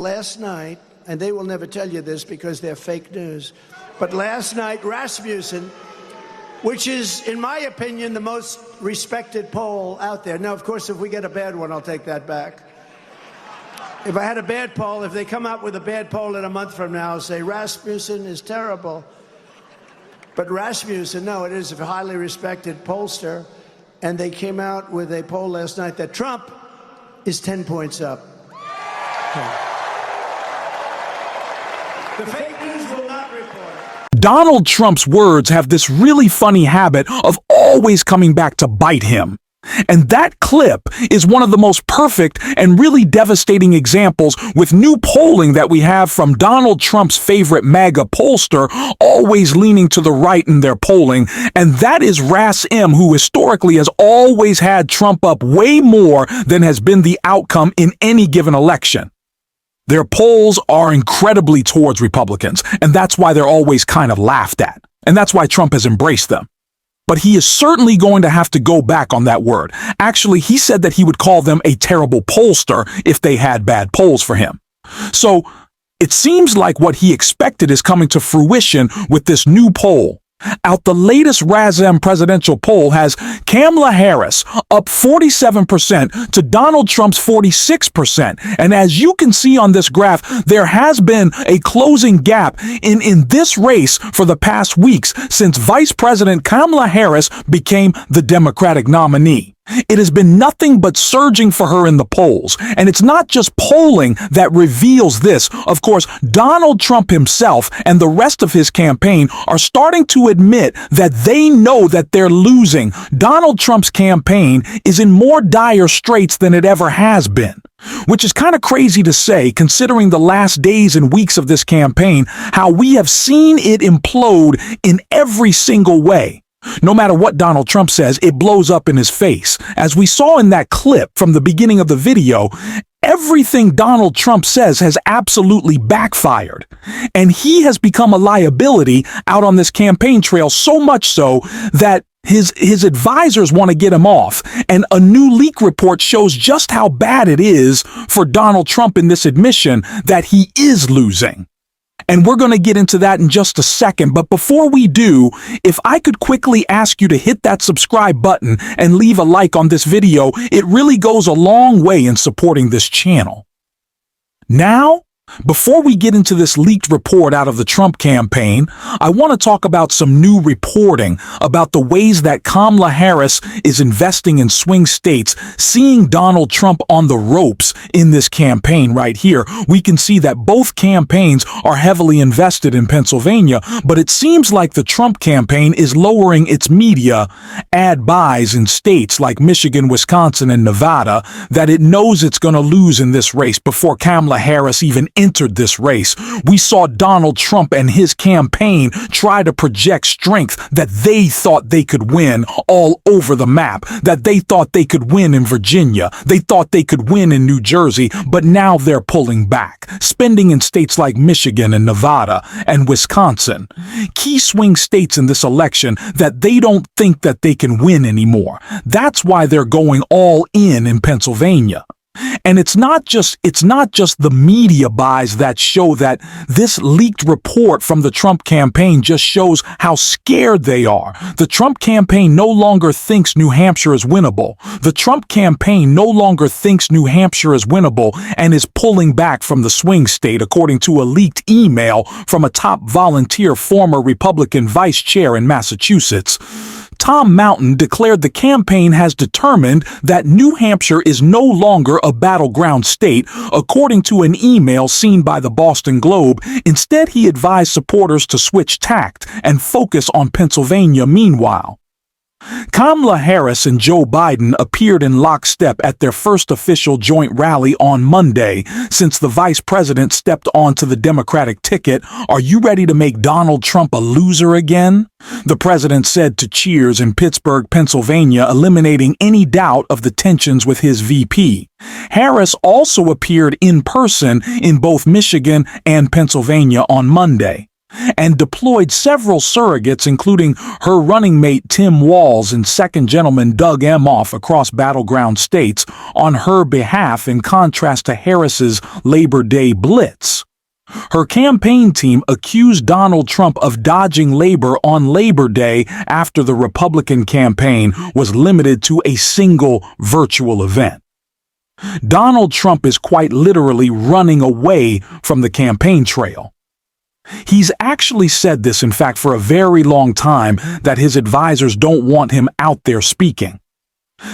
Last night, and they will never tell you this because they're fake news, but last night Rasmussen, which is, in my opinion, the most respected poll out there. Now, of course, if we get a bad one, I'll take that back. If I had a bad poll, if they come out with a bad poll in a month from now, I'll say Rasmussen is terrible. But Rasmussen, no, it is a highly respected pollster, and they came out with a poll last night that Trump is 10 points up. Okay. The fake news will not report it. Donald Trump's words have this really funny habit of always coming back to bite him. And that clip is one of the most perfect and really devastating examples with new polling that we have from Donald Trump's favorite MAGA pollster, always leaning to the right in their polling, and that is Ras M, who historically has always had Trump up way more than has been the outcome in any given election. Their polls are incredibly towards Republicans, and that's why they're always kind of laughed at. And that's why Trump has embraced them. But he is certainly going to have to go back on that word. Actually, he said that he would call them a terrible pollster if they had bad polls for him. So it seems like what he expected is coming to fruition with this new poll. Out, the latest RASM presidential poll has Kamala Harris up 47% to Donald Trump's 46%. And as you can see on this graph, there has been a closing gap in this race for the past weeks since Vice President Kamala Harris became the Democratic nominee. It has been nothing but surging for her in the polls. And it's not just polling that reveals this. Of course, Donald Trump himself and the rest of his campaign are starting to admit that they know that they're losing. Donald Trump's campaign is in more dire straits than it ever has been. Which is kind of crazy to say, considering the last days and weeks of this campaign, how we have seen it implode in every single way. No matter what Donald Trump says, it blows up in his face. As we saw in that clip from the beginning of the video, everything Donald Trump says has absolutely backfired. And he has become a liability out on this campaign trail, so much so that his advisors want to get him off. And a new leak report shows just how bad it is for Donald Trump in this admission that he is losing. And we're going to get into that in just a second. But before we do, if I could quickly ask you to hit that subscribe button and leave a like on this video, it really goes a long way in supporting this channel. Now, before we get into this leaked report out of the Trump campaign, I want to talk about some new reporting about the ways that Kamala Harris is investing in swing states, seeing Donald Trump on the ropes in this campaign right here. We can see that both campaigns are heavily invested in Pennsylvania, but it seems like the Trump campaign is lowering its media ad buys in states like Michigan, Wisconsin, and Nevada that it knows it's going to lose in this race before Kamala Harris even entered this race. We saw Donald Trump and his campaign try to project strength that they thought they could win all over the map, that they thought they could win in Virginia, they thought they could win in New Jersey, but now they're pulling back, spending in states like Michigan and Nevada and Wisconsin, key swing states in this election that they don't think that they can win anymore. That's why they're going all in Pennsylvania. And it's not just the media buys that show that. This leaked report from the Trump campaign just shows how scared they are. The Trump campaign no longer thinks New Hampshire is winnable. The Trump campaign no longer thinks New Hampshire is winnable and is pulling back from the swing state, according to a leaked email from a top volunteer former Republican vice chair in Massachusetts. Tom Mountain declared the campaign has determined that New Hampshire is no longer a battleground state, according to an email seen by the Boston Globe. Instead, he advised supporters to switch tact and focus on Pennsylvania meanwhile. Kamala Harris and Joe Biden appeared in lockstep at their first official joint rally on Monday since the vice president stepped onto the Democratic ticket. Are you ready to make Donald Trump a loser again? The president said to cheers in Pittsburgh, Pennsylvania, eliminating any doubt of the tensions with his VP. Harris also appeared in person in both Michigan and Pennsylvania on Monday. and deployed several surrogates, including her running mate Tim Walz and second gentleman Doug Emhoff, across battleground states on her behalf, in contrast to Harris's Labor Day blitz. Her campaign team accused Donald Trump of dodging labor on Labor Day after the Republican campaign was limited to a single virtual event. Donald Trump is quite literally running away from the campaign trail. He's actually said this, in fact, for a very long time, that his advisors don't want him out there speaking.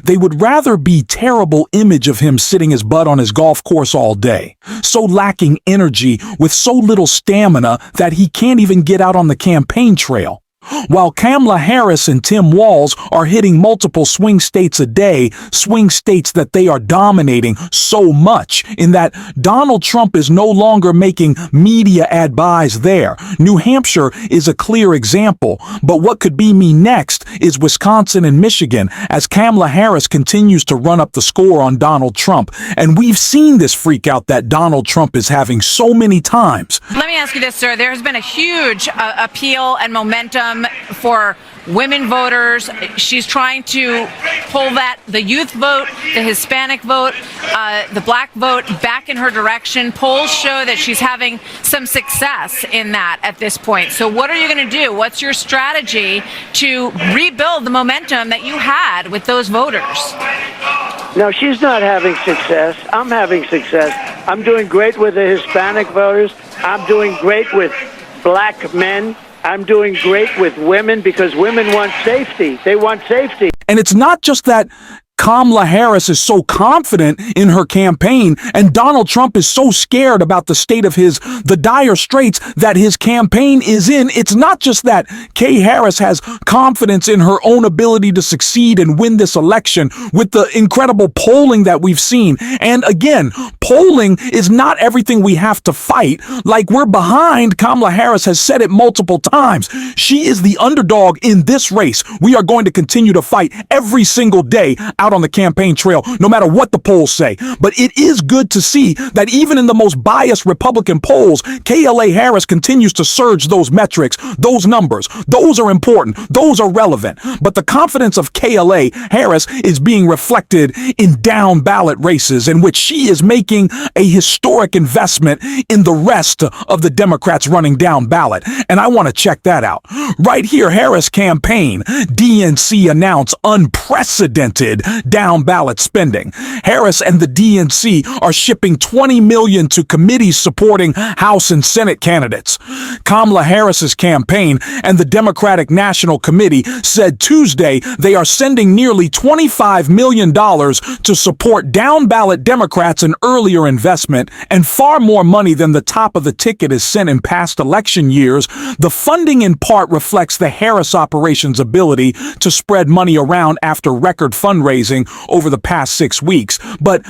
They would rather be terrible image of him sitting his butt on his golf course all day, so lacking energy with so little stamina that he can't even get out on the campaign trail. While Kamala Harris and Tim Walz are hitting multiple swing states a day, swing states that they are dominating so much in that Donald Trump is no longer making media advice there. New Hampshire is a clear example, but what could be me next is Wisconsin and Michigan, as Kamala Harris continues to run up the score on Donald Trump. And we've seen this freak out that Donald Trump is having so many times. Let me ask you this, sir. There's been a huge appeal and momentum for women voters. She's trying to pull the youth vote, the Hispanic vote, the black vote back in her direction. Polls show that she's having some success in that at this point. So what are you going to do? What's your strategy to rebuild the momentum that you had with those voters? No, she's not having success. I'm having success. I'm doing great with the Hispanic voters. I'm doing great with black men. I'm doing great with women because women want safety. They want safety. And it's not just that Kamala Harris is so confident in her campaign and Donald Trump is so scared about the state of the dire straits that his campaign is in. It's not just that Kay Harris has confidence in her own ability to succeed and win this election with the incredible polling that we've seen. And again, polling is not everything we have to fight. Like, we're behind. Kamala Harris has said it multiple times. She is the underdog in this race. We are going to continue to fight every single day out on the campaign trail, no matter what the polls say. But it is good to see that even in the most biased Republican polls, KLA Harris continues to surge those metrics, those numbers. Those are important. Those are relevant. But the confidence of KLA Harris is being reflected in down ballot races in which she is making a historic investment in the rest of the Democrats running down ballot. And I want to check that out. Right here, Harris campaign, DNC announced unprecedented down ballot spending. Harris and the DNC are shipping $20 million to committees supporting House and Senate candidates. Kamala Harris's campaign and the Democratic National Committee said Tuesday they are sending nearly $25 million to support down ballot Democrats, an earlier investment, and far more money than the top of the ticket is sent in past election years. The funding in part reflects the Harris operation's ability to spread money around after record fundraising over the past 6 weeks. But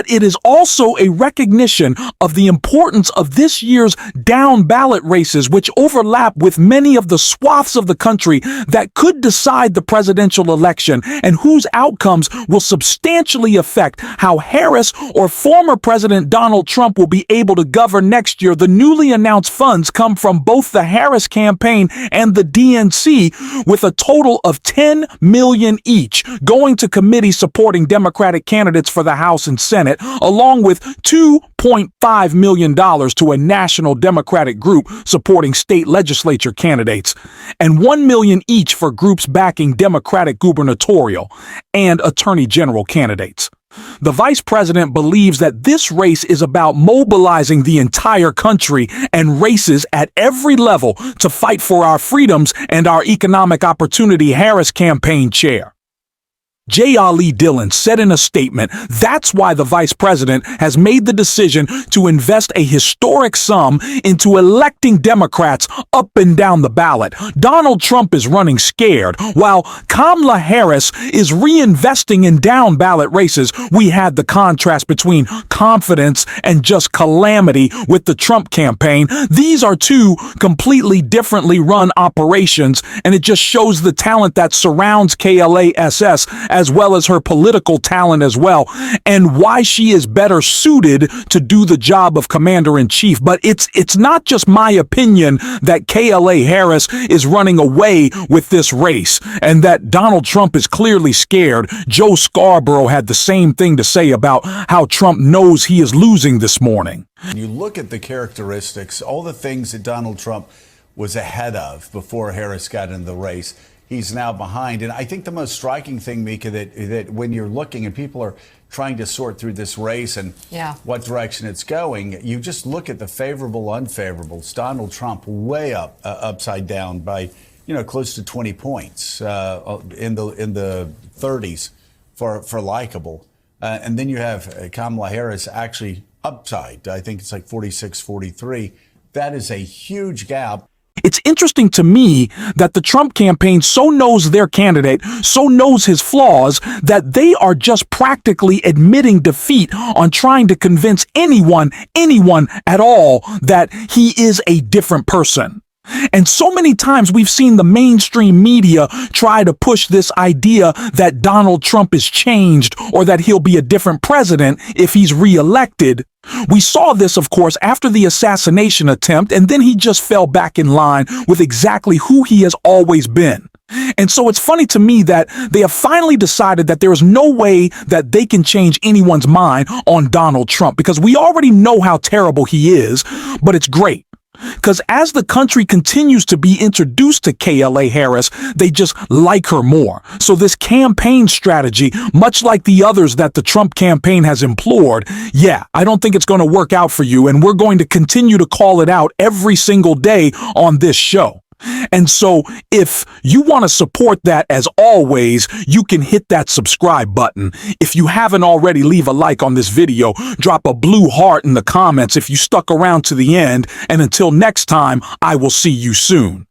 it is also a recognition of the importance of this year's down ballot races, which overlap with many of the swaths of the country that could decide the presidential election and whose outcomes will substantially affect how Harris or former President Donald Trump will be able to govern next year. The newly announced funds come from both the Harris campaign and the DNC, with a total of $10 million each going to committees supporting Democratic candidates for the House and Senate, along with $2.5 million to a national Democratic group supporting state legislature candidates, and $1 million each for groups backing Democratic gubernatorial and attorney general candidates. The vice president believes that this race is about mobilizing the entire country and races at every level to fight for our freedoms and our economic opportunity. Harris campaign chair J. Ali Dillon said in a statement, that's why the vice president has made the decision to invest a historic sum into electing Democrats up and down the ballot. Donald Trump is running scared, while Kamala Harris is reinvesting in down ballot races. We had the contrast between confidence and just calamity with the Trump campaign. These are two completely differently run operations, and it just shows the talent that surrounds KLASS as well as her political talent as well, and why she is better suited to do the job of commander-in-chief. But it's not just my opinion that KLA Harris is running away with this race and that Donald Trump is clearly scared. Joe Scarborough had the same thing to say about how Trump knows he is losing this morning. You look at the characteristics, all the things that Donald Trump was ahead of before Harris got into the race, he's now behind. And I think the most striking thing, Mika, that when you're looking and people are trying to sort through this race and what direction it's going, you just look at the favorable, unfavorables. Donald Trump way up, upside down by, close to 20 points in the 30s for likable. And then you have Kamala Harris actually upside. I think it's like 46, 43. That is a huge gap. It's interesting to me that the Trump campaign so knows their candidate, so knows his flaws, that they are just practically admitting defeat on trying to convince anyone at all that he is a different person. And so many times we've seen the mainstream media try to push this idea that Donald Trump is changed or that he'll be a different president if he's reelected. We saw this, of course, after the assassination attempt, and then he just fell back in line with exactly who he has always been. And so it's funny to me that they have finally decided that there is no way that they can change anyone's mind on Donald Trump, because we already know how terrible he is, but it's great. Because as the country continues to be introduced to KLA Harris, they just like her more. So this campaign strategy, much like the others that the Trump campaign has implored, I don't think it's going to work out for you. And we're going to continue to call it out every single day on this show. And so if you want to support that, as always, you can hit that subscribe button. If you haven't already, leave a like on this video. Drop a blue heart in the comments if you stuck around to the end. And until next time, I will see you soon.